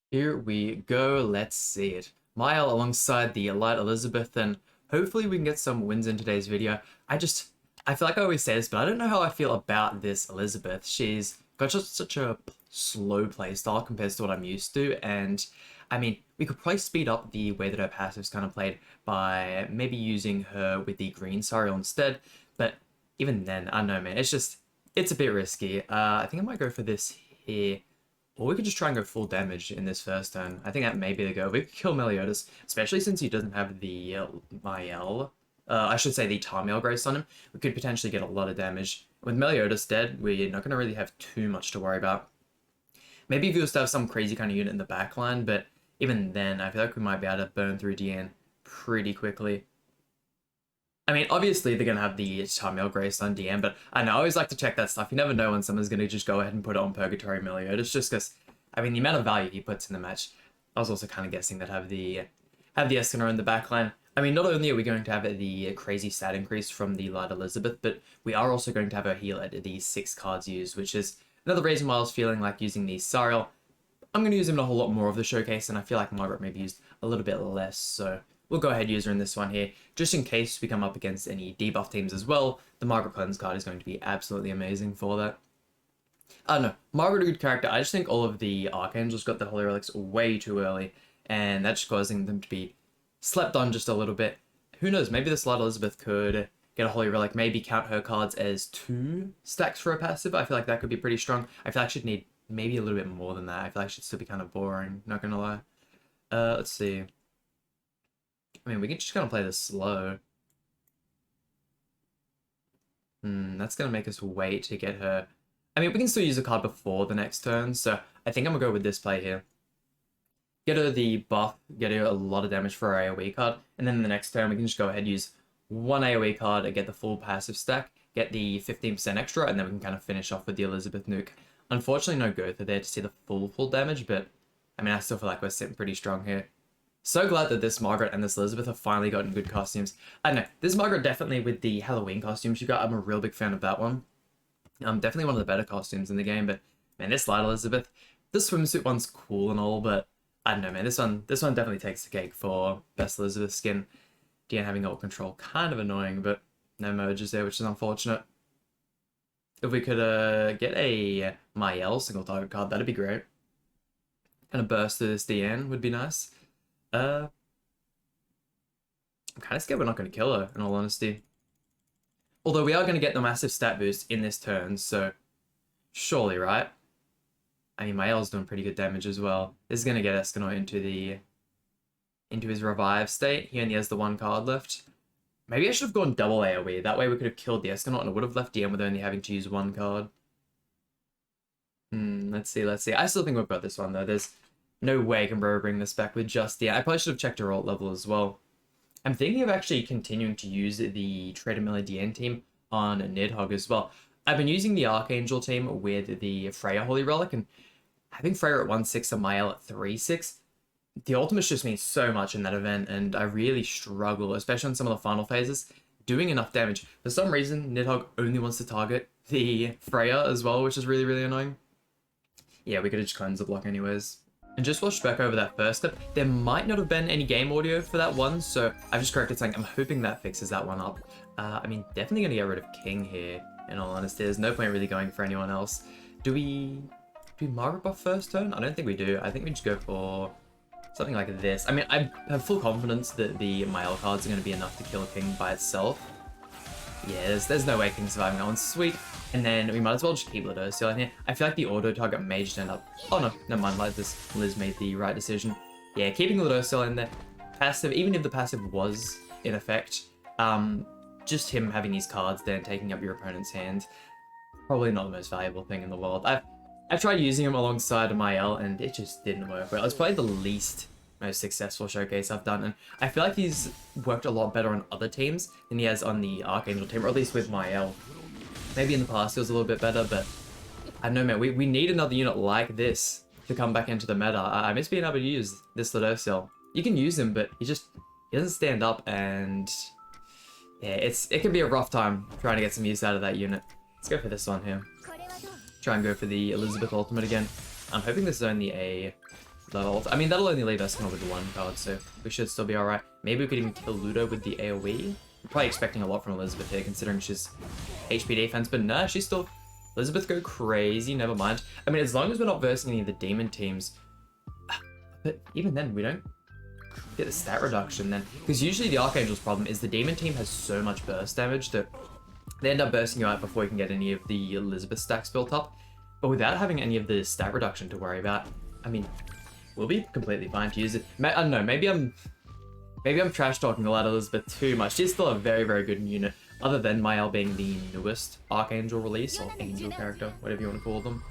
Here we go, let's see it. MAEL alongside the Light Elizabeth, and hopefully we can get some wins in today's video. I feel like I always say this, but I don't know how I feel about this Elizabeth. She's got just such a slow play style compared to what I'm used to, and I mean, we could probably speed up the way that her passive's kind of played by maybe using her with the green Sariel instead, but even then, I don't know, man, it's a bit risky. I think I might go for this here. Or we could just try and go full damage in this first turn. I think that may be the go. We could kill Meliodas, especially since he doesn't have the MAEL. I should say the Tarmiel Grace on him. We could potentially get a lot of damage. With Meliodas dead, we're not going to really have too much to worry about. Maybe if he was to have some crazy kind of unit in the backline, but even then, I feel like we might be able to burn through DN pretty quickly. I mean, obviously they're going to have the Tarmiel Grace on DM, but I know I always like to check that stuff. You never know when someone's going to just go ahead and put it on Purgatory Meliodas, just because, I mean, the amount of value he puts in the match. I was also kind of guessing that have the Escanor in the backline. I mean, not only are we going to have the crazy stat increase from the Light Elizabeth, but we are also going to have her heal at the 6 cards used, which is another reason why I was feeling like using the Sariel. I'm going to use him in a whole lot more of the showcase, and I feel like Margaret maybe used a little bit less, so we'll go ahead user in this one here, just in case we come up against any debuff teams as well. The Margaret Cleanse card is going to be absolutely amazing for that. I don't know, Margaret a good character. I just think all of the Archangels got the Holy Relics way too early, and that's causing them to be slept on just a little bit. Who knows, maybe this Light Elizabeth could get a Holy Relic, maybe count her cards as 2 stacks for a passive. I feel like that could be pretty strong. I feel like she'd need maybe a little bit more than that. I feel like she'd still be kind of boring, not gonna lie. Let's see. I mean, we can just kind of play this slow. That's going to make us wait to get her. I mean, we can still use a card before the next turn, so I think I'm going to go with this play here. Get her the buff, get her a lot of damage for her AoE card, and then the next turn we can just go ahead and use one AoE card and get the full passive stack, get the 15% extra, and then we can kind of finish off with the Elizabeth nuke. Unfortunately, no Gotha there to see the full damage, but I mean, I still feel like we're sitting pretty strong here. So glad that this Margaret and this Elizabeth have finally gotten good costumes. I don't know, this Margaret definitely with the Halloween costume she got, I'm a real big fan of that one. Definitely one of the better costumes in the game, but man, this Light Elizabeth, the swimsuit one's cool and all, but I don't know, man, this one definitely takes the cake for best Elizabeth skin. DN having ult control, kind of annoying, but no merges there, which is unfortunate. If we could get a MAEL single target card, that'd be great. Kind of burst through this DN would be nice. I'm kind of scared we're not going to kill her, in all honesty. Although we are going to get the massive stat boost in this turn, so surely, right? I mean, MAEL's doing pretty good damage as well. This is going to get Escanor into his revive state. He only has the 1 card left. Maybe I should have gone double AoE. That way we could have killed the Escanor and it would have left DM with only having to use 1 card. Let's see. I still think we've got this one, though. There's no way I can bring this back with just the... I probably should have checked her ult level as well. I'm thinking of actually continuing to use the Trader Miller DN team on Nidhogg as well. I've been using the Archangel team with the Freya Holy Relic, and having Freya at 1/6 and MAEL at 3/6, the ultimates just means so much in that event, and I really struggle, especially on some of the final phases, doing enough damage. For some reason, Nidhogg only wants to target the Freya as well, which is really, really annoying. Yeah, we could have just cleansed the block anyways. And just watched back over that first step, there might not have been any game audio for that one, so I've just corrected something. I'm hoping that fixes that one up. I mean, definitely going to get rid of King here, in all honesty. There's no point really going for anyone else. Do we Margaret buff first turn? I don't think we do. I think we just go for something like this. I mean, I have full confidence that the MAEL cards are going to be enough to kill King by itself. Yeah, there's no way King's surviving that one. Sweet. And then we might as well just keep Ludociel in here. I feel like the auto target may just end up... Oh no, never mind. Like this, Liz made the right decision. Yeah, keeping Ludociel in there. Passive, even if the passive was in effect, just him having these cards there and taking up your opponent's hand, probably not the most valuable thing in the world. I've tried using him alongside MAEL and it just didn't work well. It's probably the least most successful showcase I've done, and I feel like he's worked a lot better on other teams than he has on the Archangel team, or at least with MAEL. Maybe in the past he was a little bit better, but I don't know, man. We need another unit like this to come back into the meta. I miss being able to use this Ludociel. You can use him, but he doesn't stand up, and yeah, it can be a rough time trying to get some use out of that unit. Let's go for this one here. Try and go for the Elizabeth ultimate again. I'm hoping this is only a I mean, that'll only leave us with one card, so we should still be alright. Maybe we could even kill Ludo with the AoE. We're probably expecting a lot from Elizabeth here, considering she's HP defense, but nah, she's still... Elizabeth go crazy, never mind. I mean, as long as we're not versing any of the demon teams, but even then, we don't get the stat reduction then. Because usually the Archangel's problem is the demon team has so much burst damage that they end up bursting you out before you can get any of the Elizabeth stacks built up. But without having any of the stat reduction to worry about, I mean, we'll be completely fine to use it. I don't know, maybe I'm trash talking a lot of Elizabeth too much. She's still a very, very good unit, other than MAEL being the newest Archangel release, or Angel character, whatever you want to call them.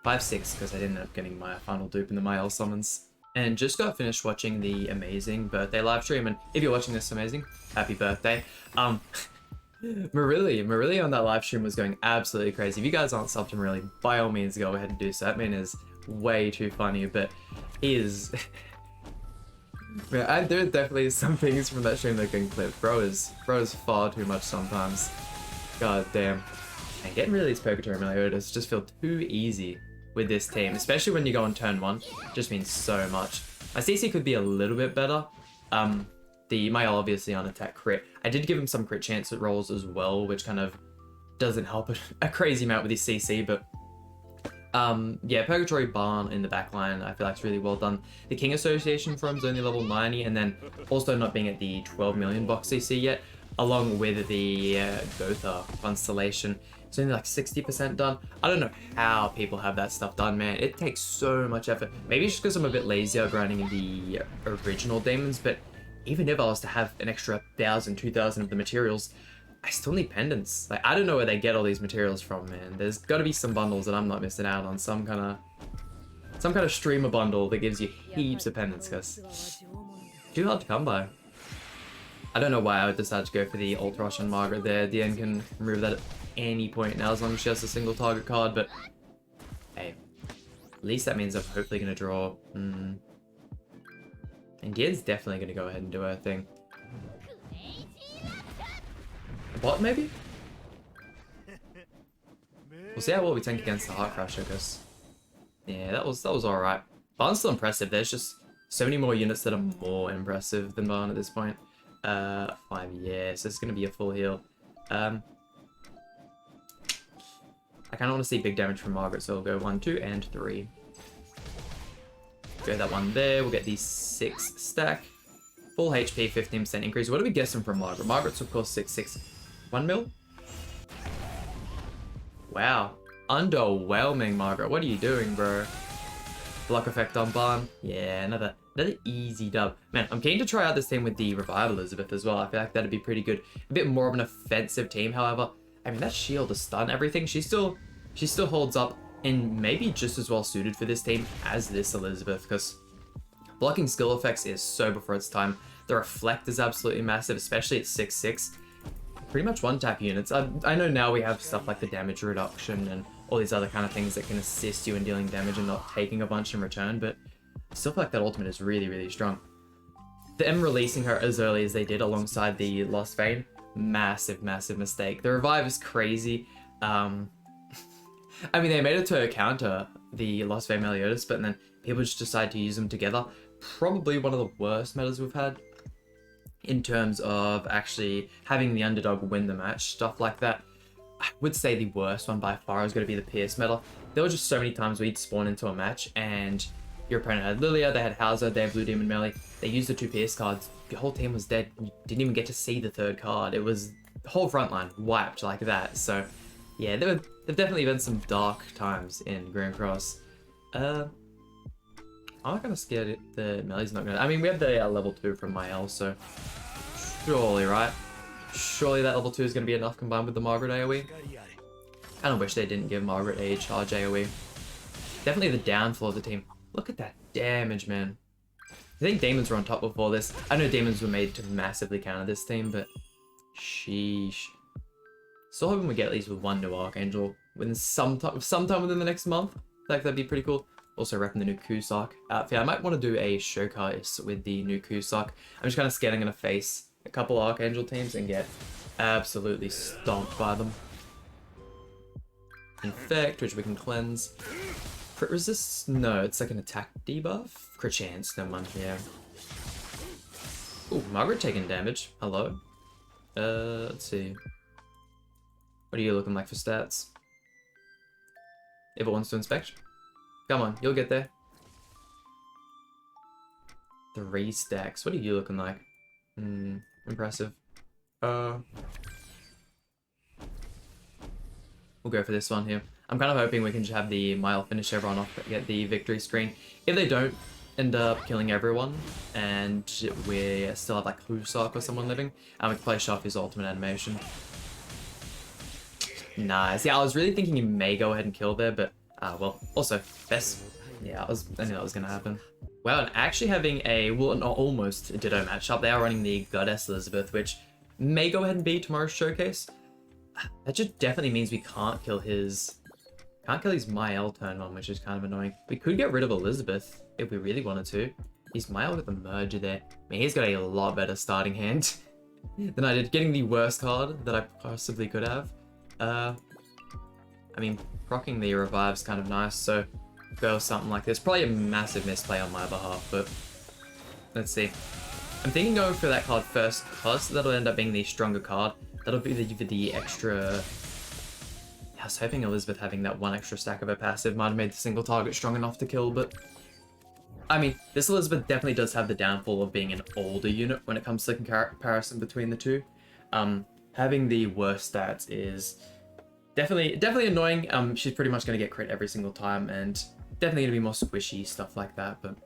5-6, because I didn't end up getting my final dupe in the MAEL summons. And just got finished watching the amazing birthday live stream, and if you're watching this amazing, happy birthday. Marilli on that live stream was going absolutely crazy. If you guys aren't subbed to Marilli, by all means go ahead and do so. That man is way too funny, but he is... Yeah, there are definitely some things from that stream that can clip. Bro is far too much sometimes. God damn. And getting rid of these Purgatory Meliodas just feel too easy with this team, especially when you go on turn 1. Just means so much. My CC could be a little bit better. The MAEL obviously on attack crit. I did give him some crit chance at rolls as well, which kind of doesn't help a crazy amount with his CC, but yeah, Purgatory Barn in the backline, I feel like it's really well done. The King Association form's only level 90, and then also not being at the 12 million box CC yet, along with the Gotha Constellation. It's only like 60% done. I don't know how people have that stuff done, man. It takes so much effort. Maybe it's just because I'm a bit lazier grinding in the original demons, but even if I was to have an extra 1,000, 2,000 of the materials, I still need pendants. Like, I don't know where they get all these materials from, man. There's got to be some bundles that I'm not missing out on. Some kind of streamer bundle that gives you heaps of pendants, because too hard to come by. I don't know why I would decide to go for the Ultra Rush on Margaret there. DN can remove that at any point now, as long as she has a single target card, but hey, at least that means I'm hopefully going to draw. And DN's definitely going to go ahead and do her thing. Bot, maybe? We'll see how well we tank against the Heart Crusher, because yeah, that was alright. Barn's still impressive. There's just so many more units that are more impressive than Barn at this point. 5, yeah, so it's gonna be a full heal. I kinda wanna see big damage from Margaret, so we'll go 1, 2, and 3. Go that one there, we'll get the 6 stack. Full HP, 15% increase. What are we guessing from Margaret? Margaret's of course 6/6. 1 mil? Wow. Underwhelming, Margaret. What are you doing, bro? Block effect on Barn. Yeah, another easy dub. Man, I'm keen to try out this team with the Revive Elizabeth as well. I feel like that'd be pretty good. A bit more of an offensive team, however. I mean, that shield to stun everything. She still holds up, and maybe just as well suited for this team as this Elizabeth, because blocking skill effects is so before its time. The reflect is absolutely massive, especially at 6/6. Pretty much one-tap units. I know now we have stuff like the damage reduction and all these other kind of things that can assist you in dealing damage and not taking a bunch in return, but I still feel like that ultimate is really, really strong. Them releasing her as early as they did alongside the Lost Vein, massive, massive mistake. The Revive is crazy. I mean, they made it to counter the Lost Vein Meliodas, but then people just decide to use them together. Probably one of the worst metas we've had in terms of actually having the underdog win the match, stuff like that. I would say the worst one by far is going to be the Pierce meta. There were just so many times we'd spawn into a match and your opponent had Lilia, they had Hauser, they had Blue Demon melee, they used the 2 Pierce cards, the whole team was dead, you didn't even get to see the 3rd card. It was the whole front line wiped like that. So yeah, there've definitely been some dark times in Grand Cross. I'm not kind of scared the melee's not gonna... I mean, we have the level 2 from MAEL, so surely, right? Surely that level 2 is going to be enough combined with the Margaret AoE. I don't wish they didn't give Margaret a charge AoE. Definitely the downfall of the team. Look at that damage, man. I think Demons were on top before this. I know Demons were made to massively counter this team, but sheesh. Still hoping we get at least with 1 new Archangel within sometime within the next month. I feel like that'd be pretty cool. Also repping the new Cusack outfit. I might want to do a showcase with the new Cusack. I'm just kind of scared I'm going to face a couple Archangel teams and get absolutely stomped by them. Infect, which we can cleanse. Crit resist? No, it's like an attack debuff. Crit chance, no mind, yeah. Ooh, Margaret taking damage. Hello. Let's see. What are you looking like for stats? If it wants to inspect. Come on, you'll get there. 3 stacks. What are you looking like? Impressive. We'll go for this one here. I'm kind of hoping we can just have the MAEL finish everyone off but get the victory screen. If they don't end up killing everyone and we still have like Husak or someone living, and we can play off his ultimate animation. Nice. Yeah, I was really thinking he may go ahead and kill there, but well, also best. Yeah, I knew that was gonna happen. Wow, and actually having a an almost ditto matchup. They are running the Goddess Elizabeth, which may go ahead and be tomorrow's showcase. That just definitely means we can't kill his MAEL turn on, which is kind of annoying. We could get rid of Elizabeth if we really wanted to. He's MAEL with the merger there. I mean, he's got a lot better starting hand than I did. Getting the worst card that I possibly could have. I mean, proccing the revive's kind of nice, so go something like this. Probably a massive misplay on my behalf, but let's see. I'm thinking going for that card first, because that'll end up being the stronger card. That'll be the extra... I was hoping Elizabeth having that 1 extra stack of her passive might have made the single target strong enough to kill, but... I mean, this Elizabeth definitely does have the downfall of being an older unit when it comes to the comparison between the two. Having the worst stats is definitely annoying. She's pretty much going to get crit every single time, and definitely going to be more squishy, stuff like that, but...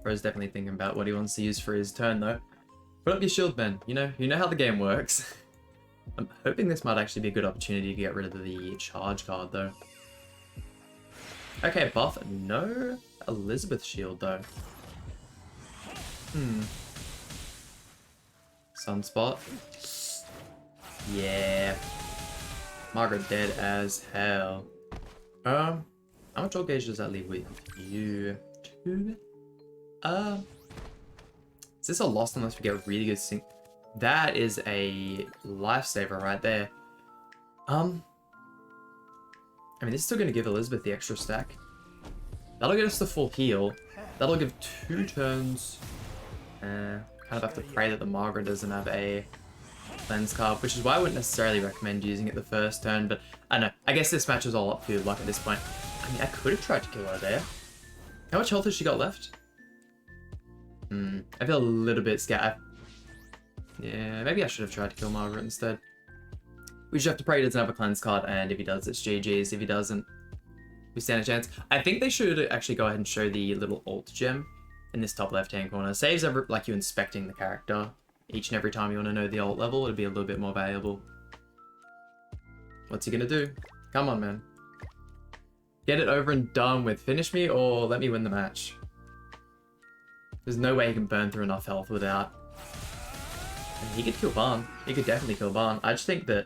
Bro's definitely thinking about what he wants to use for his turn, though. Put up your shield, man. You know how the game works. I'm hoping this might actually be a good opportunity to get rid of the charge card, though. Okay, buff. No Elizabeth shield, though. Sunspot. Yeah. Margaret dead as hell. How much ult gauge does that leave with you? 2? Is this a loss unless we get really good sync? That is a lifesaver right there. I mean, this is still going to give Elizabeth the extra stack. That'll get us the full heal. That'll give 2 turns. Kind of have to pray that the Margaret doesn't have a cleanse card, which is why I wouldn't necessarily recommend using it the first turn, but I don't know. I guess this match is all up to luck at this point. I mean, I could have tried to kill her there. How much health has she got left? I feel a little bit scared. Yeah, maybe I should have tried to kill Margaret instead. We just have to pray he doesn't have a cleanse card, and if he does, it's GG's. If he doesn't, we stand a chance. I think they should actually go ahead and show the little alt gem in this top left-hand corner. Saves like you inspecting the character each and every time you want to know the alt level. It'd be a little bit more valuable. What's he gonna do? Come on, man. Get it over and done with. Finish me or let me win the match. There's no way he can burn through enough health without... And he could kill Barn. He could definitely kill Barn. I just think that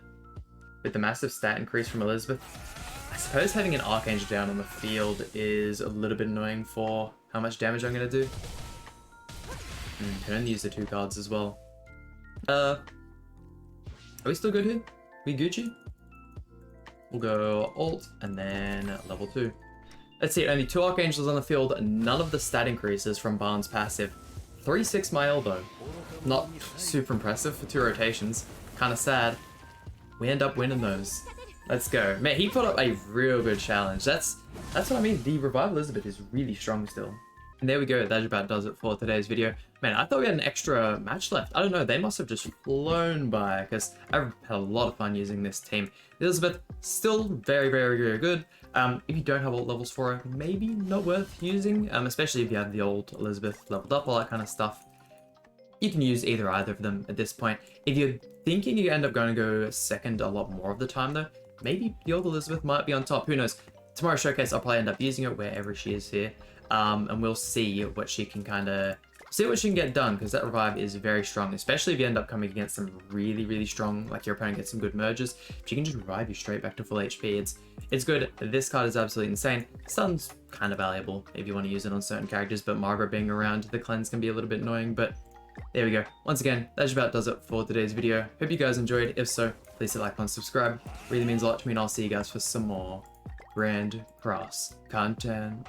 with the massive stat increase from Elizabeth, I suppose having an Archangel down on the field is a little bit annoying for how much damage I'm going to do. Can only use the 2 cards as well. Are we still good here? We Gucci? We'll go alt and then level 2. Let's see, only 2 Archangels on the field, none of the stat increases from Barn's passive. 3-6 MAEL though. Not super impressive for 2 rotations. Kind of sad. We end up winning those. Let's go. Man, he put up a real good challenge. That's what I mean. The Revive Elizabeth is really strong still. And there we go. That about does it for today's video. Man, I thought we had an extra match left. I don't know. They must have just flown by because I've had a lot of fun using this team. Elizabeth, still very, very, very good. If you don't have alt levels for her, maybe not worth using, especially if you have the old Elizabeth leveled up, all that kind of stuff. You can use either of them at this point. If you're thinking you end up going to go second a lot more of the time though, maybe the old Elizabeth might be on top. Who knows? Tomorrow's showcase, I'll probably end up using it wherever she is here. And we'll see what she can get done, because that revive is very strong, especially if you end up coming against some really, really strong, like your opponent gets some good merges. She can just revive you straight back to full HP. It's good. This card is absolutely insane. Sun's kind of valuable if you want to use it on certain characters, but Margaret being around, the cleanse can be a little bit annoying, but there we go. Once again, that just about does it for today's video. Hope you guys enjoyed. If so, please hit like and subscribe. Really means a lot to me, and I'll see you guys for some more brand cross content.